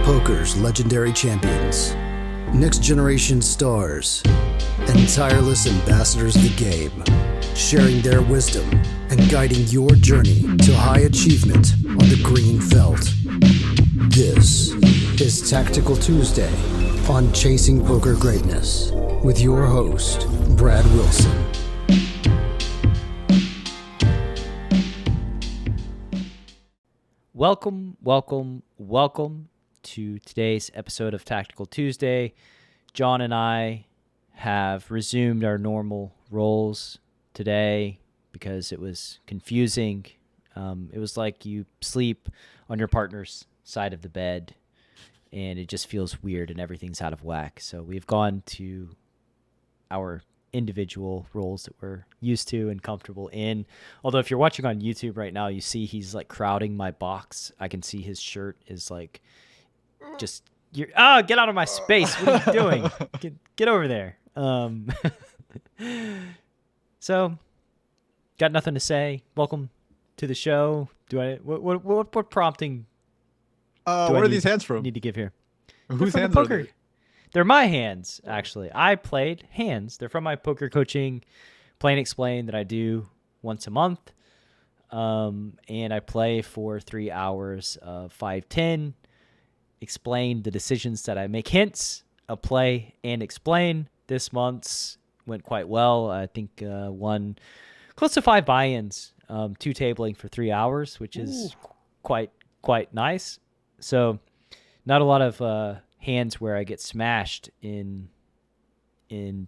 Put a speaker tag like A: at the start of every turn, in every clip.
A: Poker's legendary champions, next-generation stars, and tireless ambassadors of the game, sharing their wisdom and guiding your journey to high achievement on the green felt. This is Tactical Tuesday on Chasing Poker Greatness with your host, Brad Wilson.
B: Welcome to today's episode of Tactical Tuesday. Jon and I have resumed our normal roles today because it was confusing. It was like you sleep on your partner's side of the bed and it just feels weird and everything's out of whack. So we've gone to our individual roles that we're used to and comfortable in. Although if you're watching on YouTube right now, you see he's like crowding my box. I can see his shirt is like just get out of my space. What are you doing? Get over there. So got nothing to say. Welcome to the show. What prompting
C: where are these hands from?
B: Need to give here.
C: Whose
B: from
C: hands
B: the
C: are
B: poker.
C: they?
B: They're my hands, actually. I played hands. They're from my poker coaching play and explain that I do once a month. And I play for 3 hours of 5-10, explain the decisions that I make. Hints of play and explain. This month's went quite well. I think won close to 5 buy-ins, 2 tabling for 3 hours, which is quite nice. So not a lot of hands where I get smashed in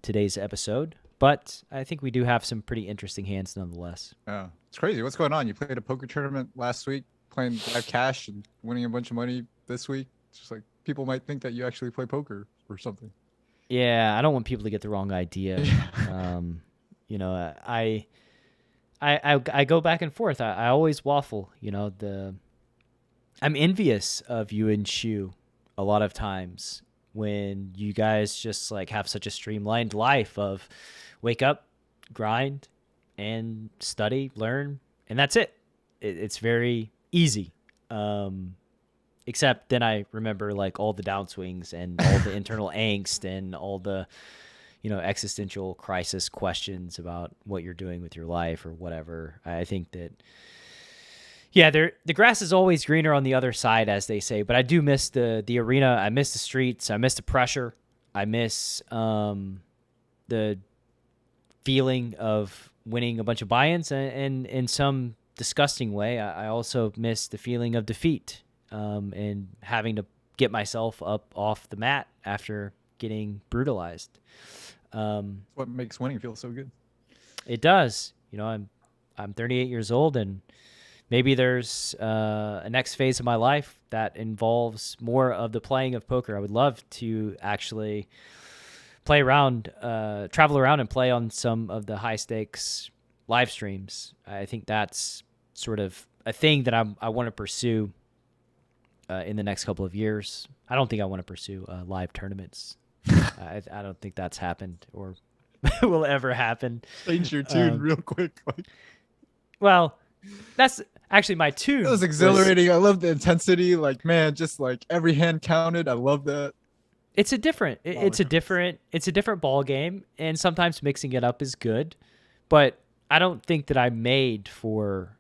B: today's episode, but I think we do have some pretty interesting hands nonetheless.
C: Yeah, it's crazy. What's going on? You played a poker tournament last week, playing Bluff Catch and winning a bunch of money this week. It's just like people might think that you actually play poker or something.
B: Yeah, I don't want people to get the wrong idea. I go back and forth. I always waffle. I'm envious of you and Shu a lot of times when you guys just like have such a streamlined life of wake up, grind, and study, learn, and that's it. It's very easy. Except then I remember like all the downswings and all the internal angst and all the, existential crisis questions about what you're doing with your life or whatever. I think that, yeah, the grass is always greener on the other side, as they say. But I do miss the arena. I miss the streets. I miss the pressure. I miss the feeling of winning a bunch of buy-ins, and in some disgusting way, I also miss the feeling of defeat and having to get myself up off the mat after getting brutalized.
C: What makes winning feel so good?
B: It does. I'm 38 years old, and maybe there's a next phase of my life that involves more of the playing of poker. I would love to actually play around, travel around and play on some of the high stakes live streams. I think that's sort of a thing that I want to pursue in the next couple of years. I don't think I want to pursue live tournaments. I don't think that's happened or will ever happen.
C: Change your tune real quick.
B: Well, that's actually my tune.
C: It was exhilarating. I love the intensity. Like, man, just like every hand counted. I love that.
B: It's a different ball game, and sometimes mixing it up is good, but I don't think that I'm made for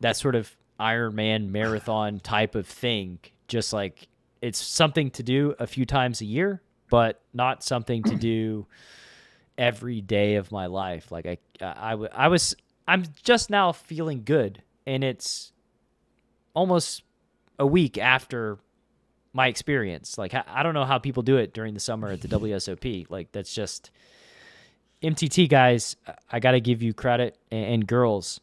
B: that sort of Ironman marathon type of thing. Just like it's something to do a few times a year, but not something to do every day of my life. Like I'm just now feeling good, and it's almost a week after my experience. Like, I don't know how people do it during the summer at the WSOP. Like, that's just MTT guys. I got to give you credit, and girls.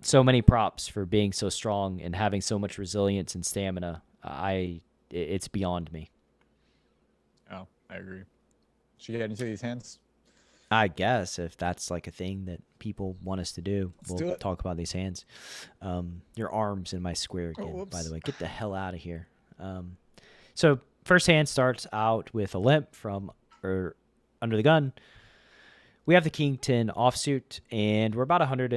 B: So many props for being so strong and having so much resilience and stamina. It's beyond me.
C: Oh, I agree. Should you get into these hands?
B: I guess if that's like a thing that people want us to do, we'll talk about these hands. Your arm's in my square again, by the way. Get the hell out of here. So first hand starts out with a limp from under the gun. We have the King 10 offsuit, and we're about 100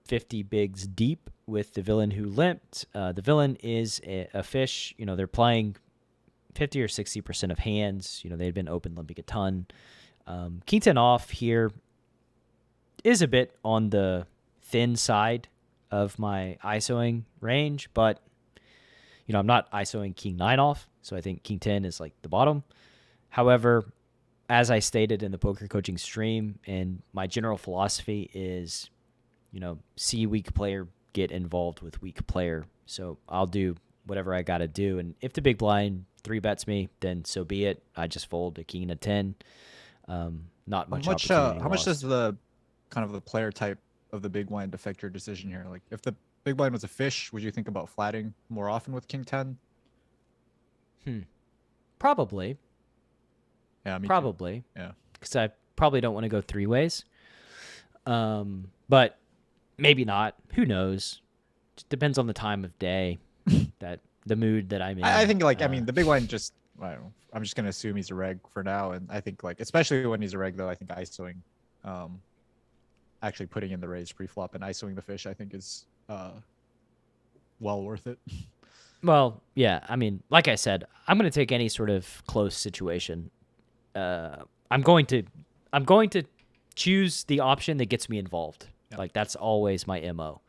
B: 50 bigs deep with the villain who limped. The villain is a fish. They're playing 50 or 60% of hands. They had been open limping a ton. King 10 off here is a bit on the thin side of my ISOing range, but I'm not ISOing King 9 off, so I think King 10 is like the bottom. However, as I stated in the poker coaching stream, and my general philosophy is, see weak player, get involved with weak player. So I'll do whatever I got to do. And if the big blind 3-bets me, then so be it. I just fold a king and a 10. Not much opportunity
C: how much
B: lost.
C: does the kind of the player type of the big blind affect your decision here? Like if the big blind was a fish, would you think about flatting more often with king 10?
B: Probably.
C: Yeah, me
B: Probably.
C: too. Yeah.
B: Because I probably don't want to go 3 ways. But maybe not. Who knows? Just depends on the time of day, that the mood that I'm in.
C: I think I mean the big blind just I don't know. I'm just gonna assume he's a reg for now, and I think especially when he's a reg though, I think ISOing, actually putting in the raise pre-flop and ISOing the fish, I think is well worth it.
B: Well, yeah. I mean, like I said, I'm going to take any sort of close situation. I'm going to choose the option that gets me involved. Yeah. Like that's always my MO.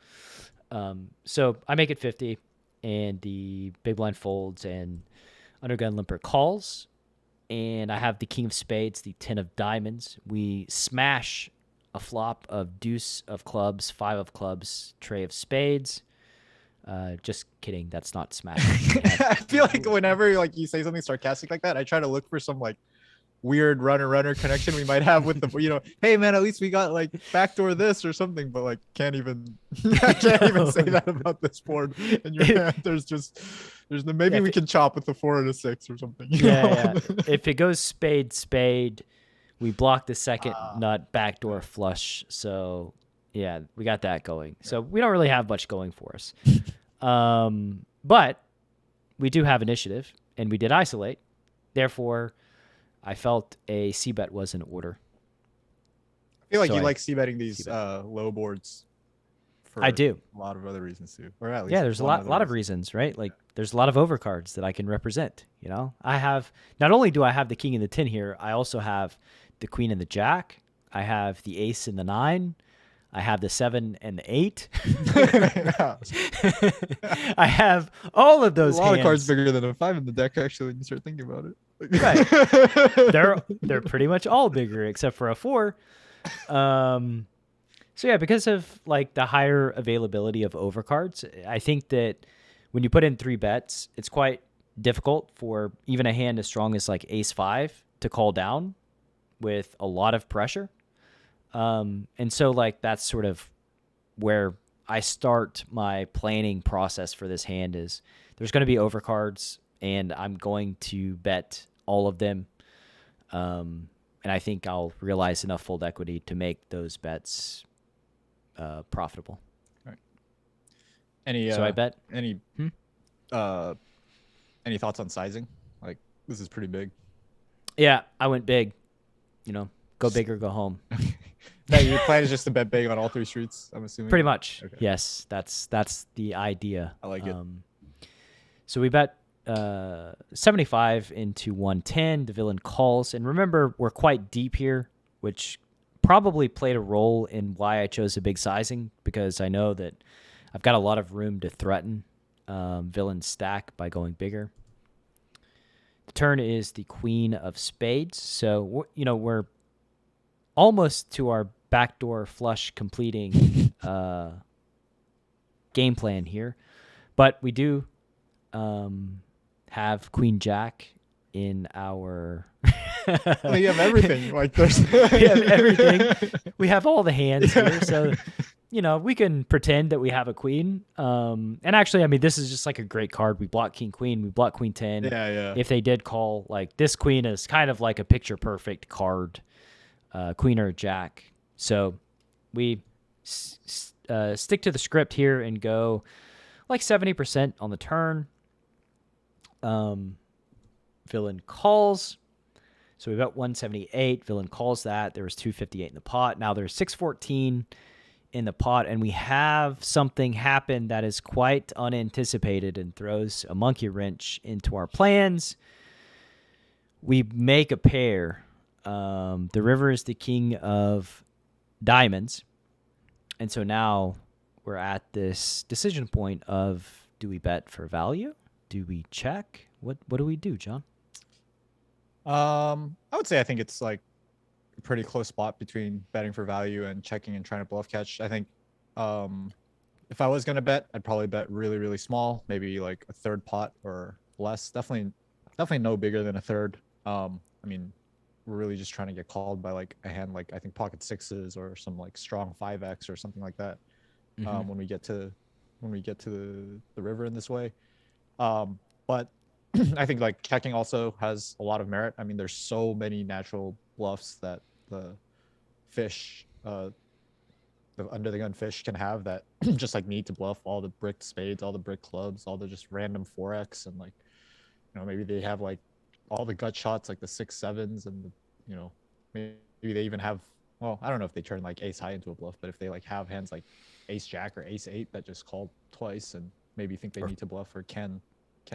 B: So I make it 50, and the big blind folds, and undergun limper calls, and I have the king of spades, the 10 of diamonds. We smash a flop of deuce of clubs, 5 of clubs, tray of spades. Just kidding. That's not smashing.
C: I feel like whenever you say something sarcastic like that, I try to look for some weird runner connection we might have with the hey man, at least we got backdoor this or something, but I can't even say that about this board in your hand. Maybe we can chop with the 4 and a 6 or something.
B: Yeah. If it goes spade, we block the second nut backdoor flush. So yeah, we got that going. So we don't really have much going for us. But we do have initiative, and we did isolate. Therefore, I felt a c-bet was in order.
C: I feel like you like c-betting these low boards.
B: I do.
C: A lot of other reasons too. Or at least
B: there's a lot of reasons, right? There's a lot of overcards that I can represent. I have, not only do I have the king and the 10 here, I also have the queen and the jack. I have the ace and the 9. I have the 7 and the 8. I have all of those.
C: A lot of cards bigger than a 5 in the deck, actually, when you start thinking about it.
B: Right. They're pretty much all bigger except for a 4. So yeah, because of the higher availability of overcards, I think that when you put in 3 bets, it's quite difficult for even a hand as strong as ace 5 to call down with a lot of pressure. And so that's sort of where I start my planning process for this hand is there's going to be overcards, and I'm going to bet all of them. And I think I'll realize enough fold equity to make those bets profitable.
C: All right.
B: So I bet.
C: Any thoughts on sizing? This is pretty big.
B: Yeah, I went big. Go big or go home.
C: No, your plan is just to bet big on all 3 streets, I'm assuming?
B: Pretty much.
C: Okay.
B: Yes, that's the idea.
C: I like it.
B: So we bet 75 into 110. The villain calls. And remember, we're quite deep here, which probably played a role in why I chose a big sizing, because I know that I've got a lot of room to threaten villain's stack by going bigger. The turn is the queen of spades. So, we're almost to our backdoor flush completing game plan here. But we do have queen jack in our...
C: Well, you have everything. There's...
B: We have everything. We have all the hands here. So, we can pretend that we have a queen. And actually, this is just a great card. We block king queen. We block queen 10.
C: Yeah.
B: If they did call, this queen is kind of like a picture perfect card. Queen or jack. So we stick to the script here and go 70% on the turn. Villain calls. So we bet 178. Villain calls that. There was 258 in the pot. Now there's 614 in the pot, and we have something happen that is quite unanticipated and throws a monkey wrench into our plans. We make a pair. The river is the king of diamonds, and so now we're at this decision point of, do we bet for value? Do we check? What do we do, John?
C: I would say I think it's like a pretty close spot between betting for value and checking and trying to bluff catch. I think if I was gonna bet, I'd probably bet really, really small, maybe like a third pot or less. Definitely no bigger than a third. I mean, we're really just trying to get called by like a hand like I think pocket sixes or some like strong 5x or something like that. When we get to the river in this way. But I think like checking also has a lot of merit. I mean, there's so many natural bluffs that the fish, the under the gun fish can have that just like need to bluff all the brick spades, all the brick clubs, all the just random 4x, and like, you know, maybe they have like all the gut shots like the 6-7s, and the, you know, maybe they even have, well, I don't know if they turn like ace high into a bluff, but if they like have hands like ace jack or ace 8 that just called twice and maybe think they need to bluff or can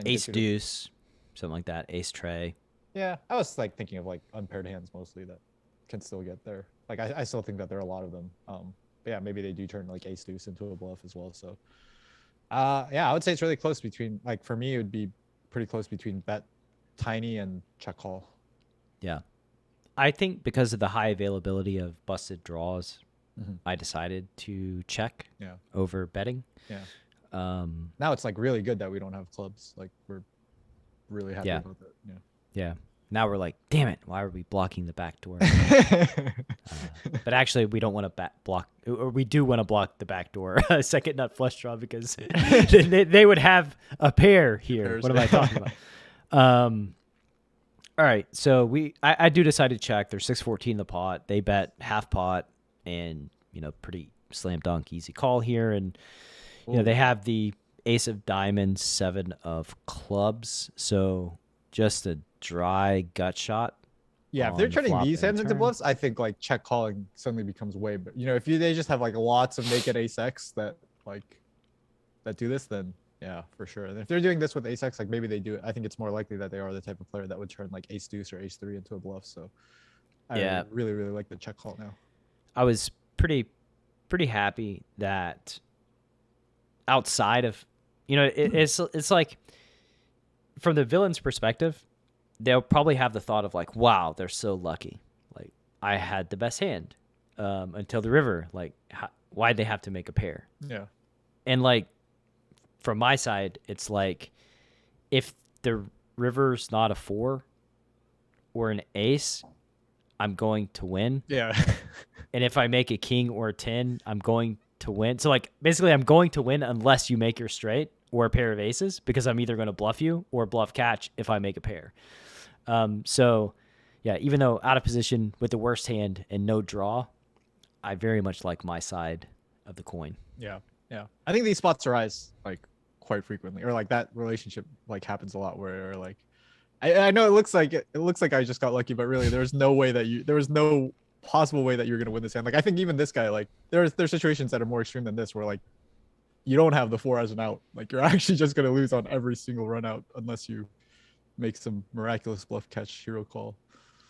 B: ace deuce, something like that, ace tray.
C: Yeah, I was like thinking of like unpaired hands mostly that can still get there. Like I still think that there are a lot of them. But yeah, maybe they do turn like ace deuce into a bluff as well. So yeah, I would say it's really close between, like for me it would be pretty close between bet tiny and check call.
B: Yeah. I think because of the high availability of busted draws, I decided to check over betting.
C: Yeah. Now it's like really good that we don't have clubs. Like we're really happy about that. Yeah.
B: Yeah. Now we're like, damn it, why are we blocking the back door? But actually, we don't want to block, or we do want to block the back door, second nut flush draw, because they would have a pair here. What am I talking about? All right, so I do decide to check. There's 6-14 in the pot. They bet half pot, and you know, pretty slam dunk easy call here, and you know, they have the ace of diamonds, 7 of clubs, so just a dry gut shot.
C: Yeah, if they're turning these hands into bluffs, I think like check calling suddenly becomes way better. You know, if they just have like lots of naked ace x that do this, then yeah, for sure. And if they're doing this with ace x, like maybe they do it. I think it's more likely that they are the type of player that would turn like ace deuce or ace 3 into a bluff. So I really, really like the check call now.
B: I was pretty happy that outside of, you know, it's like from the villain's perspective, they'll probably have the thought of like, wow, they're so lucky. Like I had the best hand until the river. Like why'd they have to make a pair?
C: Yeah.
B: And like from my side, it's like if the river's not a 4 or an ace, I'm going to win.
C: Yeah.
B: And if I make a king or a 10, I'm going to win. So like basically I'm going to win unless you make your straight or a pair of aces, because I'm either going to bluff you or bluff catch if I make a pair. So yeah, even though out of position with the worst hand and no draw, I very much like my side of the coin.
C: Yeah. Yeah. I think these spots arise like quite frequently, or like that relationship like happens a lot where like, I know it looks like I just got lucky, but really there was no possible way that you're going to win this hand. Like I think even this guy, like there's situations that are more extreme than this where like you don't have the 4 as an out. Like you're actually just going to lose on every single run out unless you make some miraculous bluff catch hero call.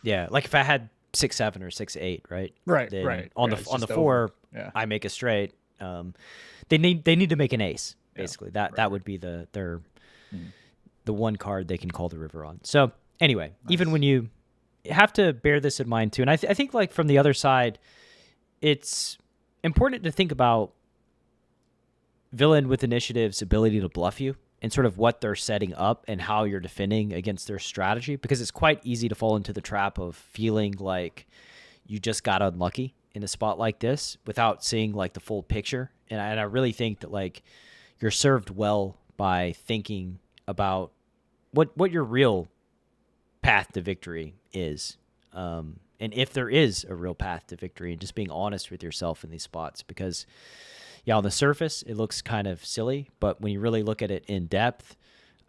B: Yeah, like if I had 6-7 or 6-8, right?
C: Right,
B: then
C: right.
B: On the 4, I make a straight. They need to make an ace basically. That would be the one card they can call the river on. So anyway, even when you have to bear this in mind too, and I think like from the other side, it's important to think about villain with initiative's ability to bluff you and sort of what they're setting up and how you're defending against their strategy, because it's quite easy to fall into the trap of feeling like you just got unlucky in a spot like this without seeing like the full picture. And I really think that like you're served well by thinking about what your real path to victory is. And if there is a real path to victory, and just being honest with yourself in these spots, because yeah, on the surface, it looks kind of silly, but when you really look at it in depth,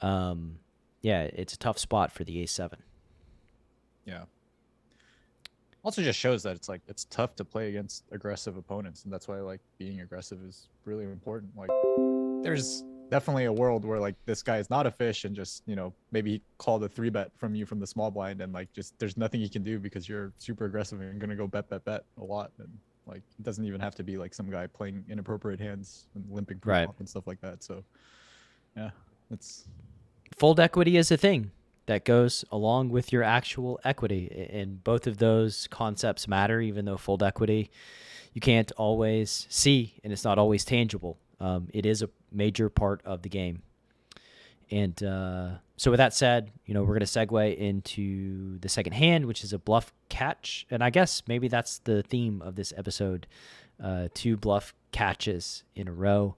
B: yeah, it's a tough spot for the A7.
C: Yeah. Also just shows that it's tough to play against aggressive opponents, and that's why like being aggressive is really important. Like there's definitely a world where like this guy is not a fish and just, maybe he called a 3-bet from you from the small blind, and like just there's nothing he can do because you're super aggressive and gonna go bet a lot. And like it doesn't even have to be like some guy playing inappropriate hands and limping pre-flop and stuff like that. So yeah, it's
B: fold equity is a thing that goes along with your actual equity, and both of those concepts matter, even though fold equity you can't always see and it's not always tangible. It is a major part of the game. And so with that said, we're going to segue into the second hand, which is a bluff catch. And I guess maybe that's the theme of this episode, 2 bluff catches in a row.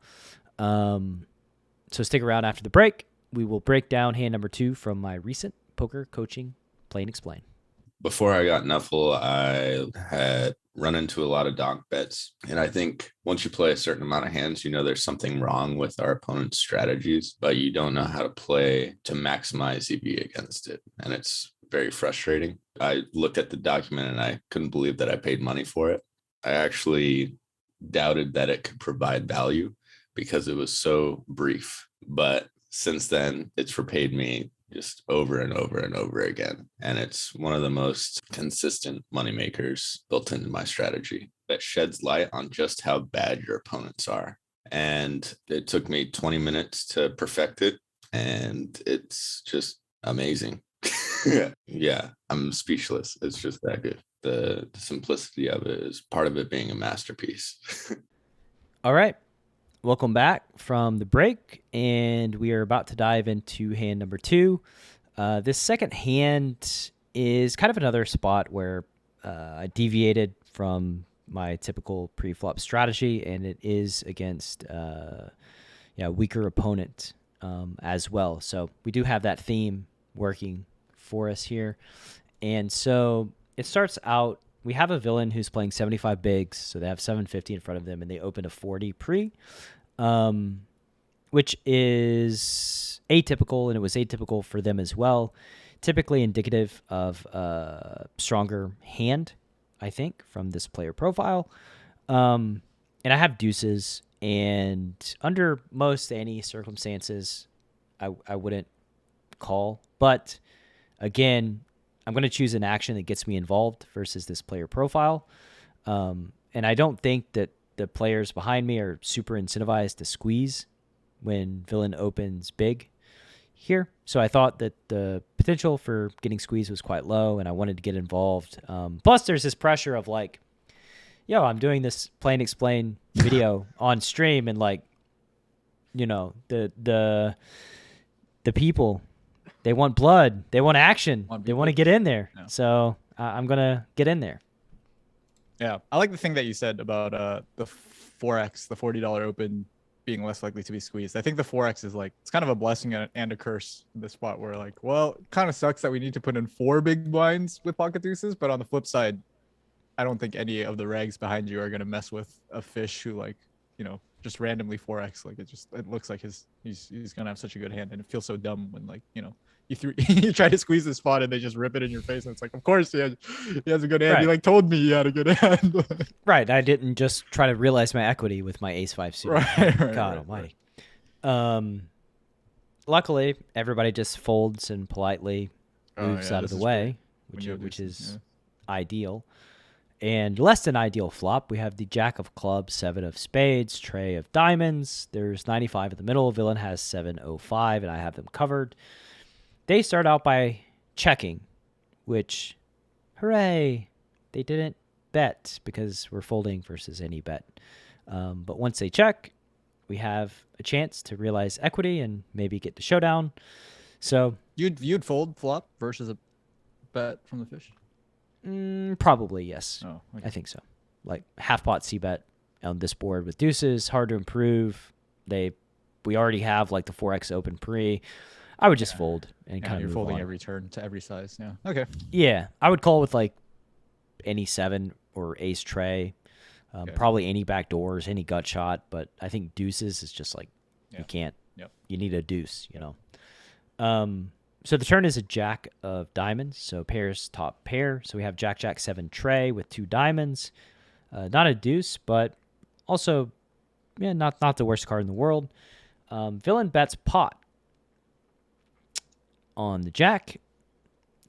B: So stick around after the break. We will break down hand number 2 from my recent poker coaching play and explain.
D: Before I got Nuffle, I had run into a lot of donk bets. And I think once you play a certain amount of hands, there's something wrong with our opponent's strategies, but you don't know how to play to maximize EV against it. And it's very frustrating. I looked at the document and I couldn't believe that I paid money for it. I actually doubted that it could provide value because it was so brief. But since then, it's repaid me just over and over and over again. And it's one of the most consistent moneymakers built into my strategy that sheds light on just how bad your opponents are. And it took me 20 minutes to perfect it. And it's just amazing. Yeah, I'm speechless. It's just that good. The simplicity of it is part of it being a masterpiece.
B: All right. Welcome back from the break, and we are about to dive into hand number 2. This second hand is kind of another spot where I deviated from my typical pre-flop strategy, and it is against a weaker opponent as well. So we do have that theme working for us here. And so it starts out, we have a villain who's playing 75 bigs, so they have 750 in front of them, and they open a 40 pre, which is atypical, and it was atypical for them as well. Typically indicative of a stronger hand, I think, from this player profile. And I have deuces, and under most any circumstances, I wouldn't call. But again, I'm going to choose an action that gets me involved versus this player profile. And I don't think that the players behind me are super incentivized to squeeze when villain opens big here. So I thought that the potential for getting squeezed was quite low, and I wanted to get involved. Plus, there's this pressure of like, I'm doing this play and explain video on stream, and like, the people, they want blood, they want action, they want to get in there. Yeah. So I'm gonna get in there.
C: Yeah, I like the thing that you said about the 4x, the $40 open being less likely to be squeezed. I think the 4x is like, it's kind of a blessing and a curse in this spot where like, well, it kind of sucks that we need to put in 4 big blinds with pocket deuces, but on the flip side, I don't think any of the rags behind you are going to mess with a fish who like, just randomly 4x. Like it looks like he's going to have such a good hand, and it feels so dumb when like, you try to squeeze the spot and they just rip it in your face, and it's like, of course he has a good hand. Right. He like told me he had a good hand.
B: Right. I didn't just try to realize my equity with my ace-5 suit.
C: Right,
B: God almighty. Right. Luckily, everybody just folds and politely moves out of the way, which is ideal. And less than ideal flop, we have the jack of clubs, 7 of spades, tray of diamonds. There's 95 in the middle. Villain has 705, and I have them covered. They start out by checking, which, hooray, they didn't bet because we're folding versus any bet. But once they check, we have a chance to realize equity and maybe get to showdown. So
C: you'd fold flop versus a bet from the fish?
B: Probably, yes.
C: Oh, okay.
B: I think so. Like half pot c-bet on this board with deuces, hard to improve. We already have like the 4x open pre. I would just fold and kind of
C: you're
B: move
C: folding
B: on.
C: every turn to every size. Yeah. Okay.
B: Yeah, I would call with like any 7 or ace tray, probably any back doors, any gut shot. But I think deuces is just like you can't.
C: Yep.
B: You need a deuce, So the turn is a jack of diamonds, so pairs top pair. So we have jack, jack, 7 tray with 2 diamonds. Not a deuce, but also not the worst card in the world. Villain bets pot on the jack.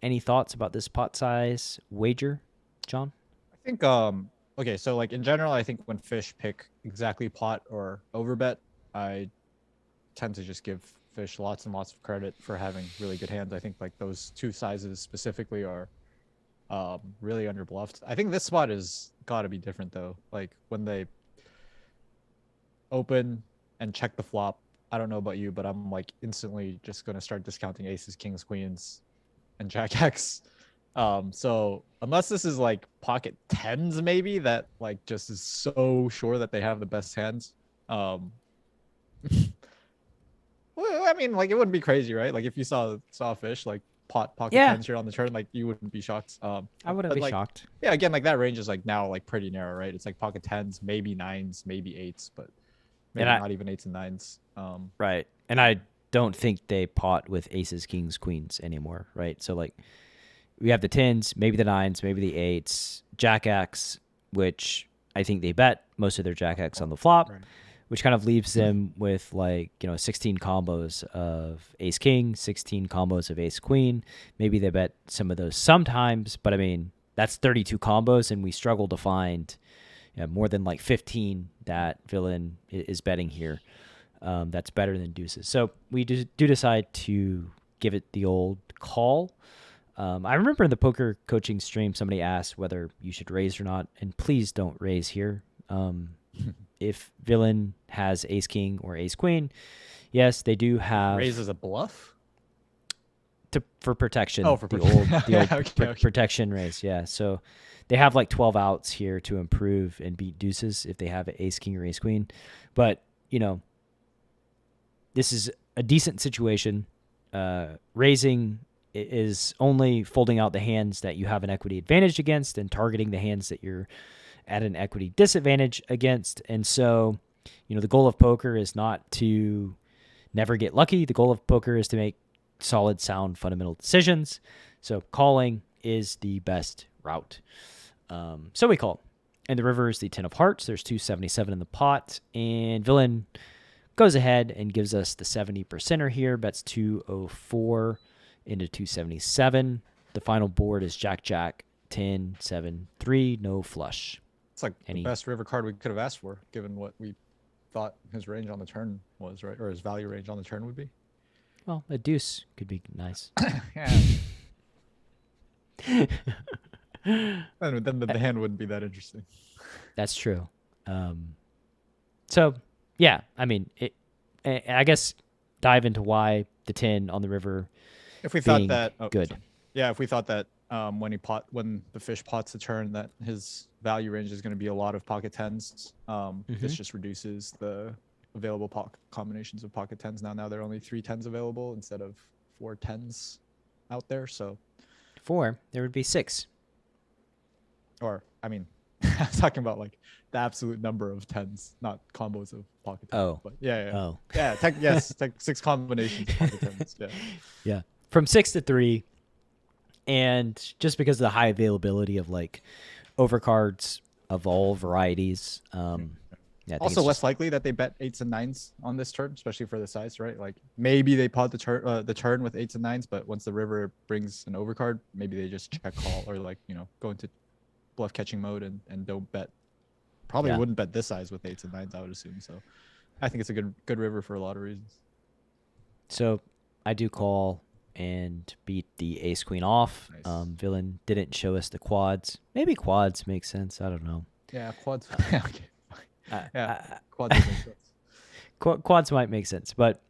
B: Any thoughts about this pot size wager, John?
C: I think okay, so like in general, I think when fish pick exactly pot or overbet, I tend to just give fish lots and lots of credit for having really good hands. I think like those two sizes specifically are really underbluffed. I think this spot is got to be different though. Like when they open and check the flop, I don't know about you, but I'm like instantly just gonna start discounting aces, kings, queens, and jack X. So unless this is like pocket tens, maybe that like just is so sure that they have the best hands. Well, I mean, like it wouldn't be crazy, right? Like if you saw a fish like pocket tens here on the turn, like you wouldn't be shocked.
B: I wouldn't be
C: like,
B: shocked.
C: Yeah, again, like that range is like now like pretty narrow, right? It's like pocket tens, maybe nines, maybe eights, but maybe not even eights and nines.
B: Right, and I don't think they pot with aces, kings, queens anymore, right? So like we have the tens, maybe the nines, maybe the eights, jack X, which I think they bet most of their jack X on the flop. Right. Which kind of leaves them with like, 16 combos of ace king, 16 combos of ace queen. Maybe they bet some of those sometimes, but I mean, that's 32 combos, and we struggle to find more than like 15 that villain is betting here. That's better than deuces. So we do decide to give it the old call. I remember in the poker coaching stream, somebody asked whether you should raise or not, and please don't raise here. If villain has ace king or ace queen, yes, they do have
C: raises a bluff
B: for protection.
C: Oh, for
B: the old
C: okay.
B: Protection raise. Yeah, so they have like 12 outs here to improve and beat deuces if they have ace king or ace queen. But this is a decent situation. Raising is only folding out the hands that you have an equity advantage against and targeting the hands that you're at an equity disadvantage against. And so, the goal of poker is not to never get lucky. The goal of poker is to make solid, sound, fundamental decisions. So calling is the best route. So we call. And the river is the 10 of hearts. There's 277 in the pot. And villain goes ahead and gives us the 70%er here. Bets 204 into 277. The final board is jack, jack, 10, 7, 3, no flush.
C: It's like the best river card we could have asked for, given what we thought his range on the turn was, right? Or his value range on the turn would be.
B: Well, a deuce could be nice.
C: Yeah. Then the hand wouldn't be that interesting.
B: That's true. So, yeah, I mean, I guess dive into why the 10 on the river.
C: If we thought that
B: good.
C: Sorry. Yeah, if we thought that when the fish pots the turn that his value range is going to be a lot of pocket tens, this just reduces the available combinations of pocket tens. Now there are only 3 tens available instead of 4 tens out there. So
B: 4, there would be 6.
C: Or I memean, I'm talking about like the absolute number of tens, not combos of pocket tens.
B: Oh,
C: but yeah.
B: Oh,
C: yeah. Yes, 6 combinations of pocket tens. Yeah.
B: Yeah, from 6 to 3. And just because of the high availability of like overcards of all varieties,
C: also less likely that they bet 8s and 9s on this turn, especially for the size, right? Like maybe they pot the turn with 8s and 9s, but once the river brings an overcard, maybe they just check call or like go into bluff catching mode and don't bet. Probably wouldn't bet this size with 8s and 9s, I would assume. So I think it's a good river for a lot of reasons.
B: So I do call and beat the ace queen off.
C: Nice.
B: Villain didn't show us the quads. Maybe quads make sense. I don't know.
C: Yeah, quads. Okay. Quads make sense.
B: Quads might make sense, but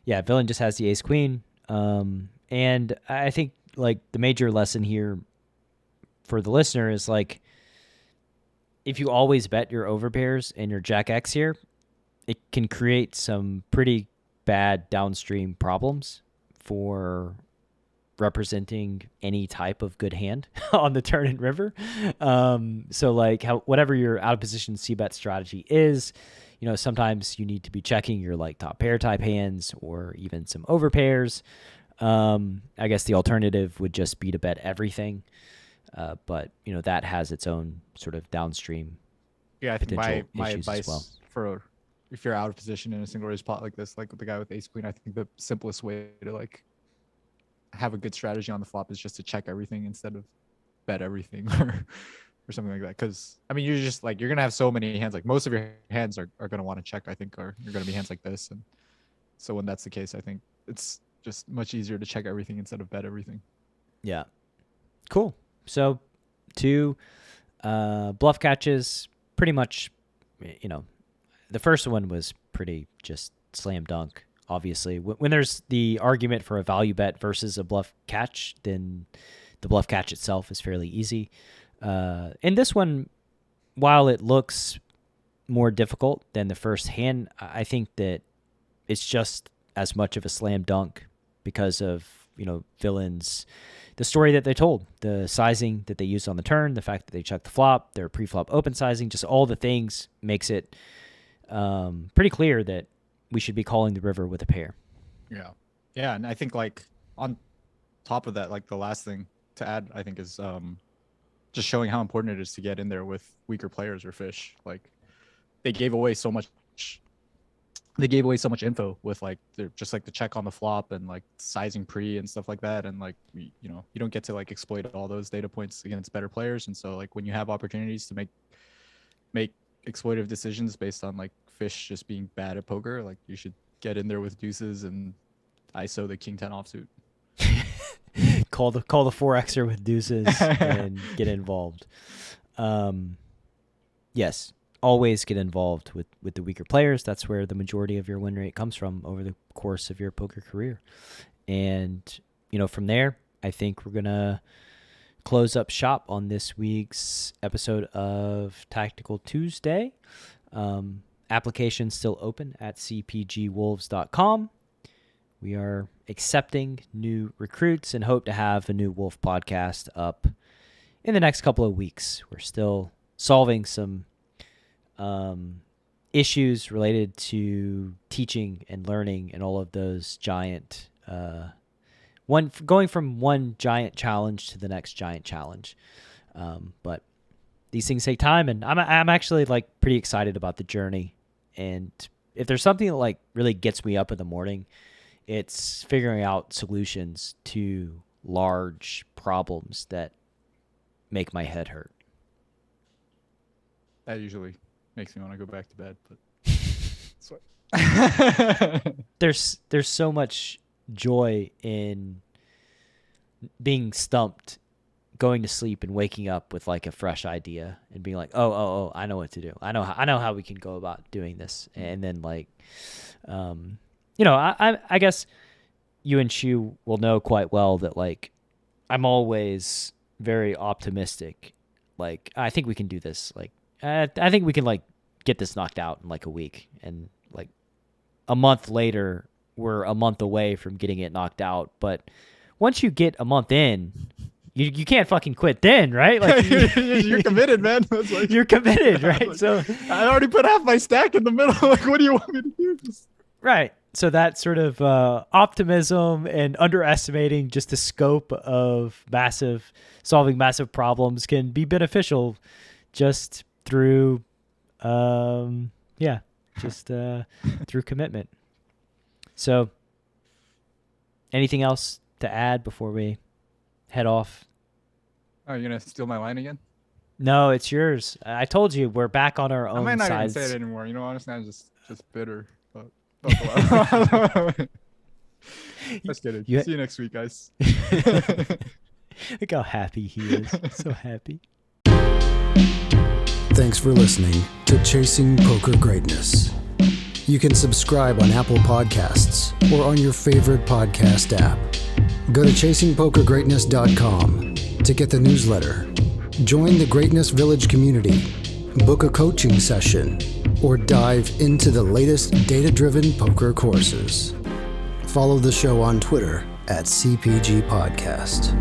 B: yeah, villain just has the ace queen. And I think like the major lesson here for the listener is like, if you always bet your overpairs and your jack X here, it can create some pretty bad downstream problems for representing any type of good hand on the turn and river. So like whatever your out of position c-bet strategy is, sometimes you need to be checking your like top pair type hands or even some overpairs. I guess the alternative would just be to bet everything. But that has its own sort of downstream.
C: Yeah, I think my
B: issues as
C: advice
B: well.
C: for if you're out of position in a single raise pot like this, like with the guy with ace queen, I think the simplest way to like have a good strategy on the flop is just to check everything instead of bet everything or something like that. Because I mean, you're gonna have so many hands. Like most of your hands are gonna want to check, I think, or you're gonna be hands like this. And so when that's the case, I think it's just much easier to check everything instead of bet everything.
B: Yeah. Cool. So 2 bluff catches, pretty much, the first one was pretty just slam dunk, obviously. When there's the argument for a value bet versus a bluff catch, then the bluff catch itself is fairly easy. In this one, while it looks more difficult than the first hand, I think that it's just as much of a slam dunk because of, villains, the story that they told, the sizing that they used on the turn, the fact that they checked the flop, their pre-flop open sizing, just all the things makes it pretty clear that we should be calling the river with a pair.
C: Yeah, and I think like on top of that, like the last thing to add, I think, is just showing how important it is to get in there with weaker players or fish. Like they gave away so much info with like just like the check on the flop and like sizing pre and stuff like that, and like you don't get to like exploit all those data points against better players. And so like when you have opportunities to make exploitive decisions based on like fish just being bad at poker, like you should get in there with deuces and ISO the king 10 offsuit.
B: Call the 4xer with deuces and get involved. Yes, always get involved with the weaker players. That's where the majority of your win rate comes from over the course of your poker career. And from there, I think we're gonna close up shop on this week's episode of Tactical Tuesday. Applications still open at cpgwolves.com. We are accepting new recruits and hope to have a new Wolf podcast up in the next couple of weeks. We're still solving some issues related to teaching and learning and all of those giant going from one giant challenge to the next giant challenge. But these things take time, and I'm actually like pretty excited about the journey. And if there's something that like really gets me up in the morning, it's figuring out solutions to large problems that make my head hurt.
C: That usually makes me want to go back to bed, but
B: there's so much joy in being stumped, going to sleep and waking up with like a fresh idea and being like, oh, I know what to do. I know how we can go about doing this. And then like, I guess you and Shu will know quite well that like, I'm always very optimistic. Like, I think we can do this. Like, I think we can like get this knocked out in like a week, and like a month later, we're a month away from getting it knocked out. But once you get a month in, you can't fucking quit then, right? Like
C: you're committed, man. That's like,
B: you're committed, right?
C: Like,
B: so
C: I already put half my stack in the middle. Like, what do you want me to do?
B: Right. So that sort of optimism and underestimating just the scope of solving massive problems can be beneficial just through, through commitment. So anything else to add before we head off?
C: Oh, you're going to steal my line again?
B: No, it's yours. I told you we're back on our own
C: I might not
B: sides.
C: even say it anymore. Honestly, I'm just bitter. But just kidding. See you next week, guys.
B: Look how happy he is. So happy.
A: Thanks for listening to Chasing Poker Greatness. You can subscribe on Apple Podcasts or on your favorite podcast app. Go to chasingpokergreatness.com to get the newsletter. Join the Greatness Village community, book a coaching session, or dive into the latest data-driven poker courses. Follow the show on Twitter at CPG Podcast.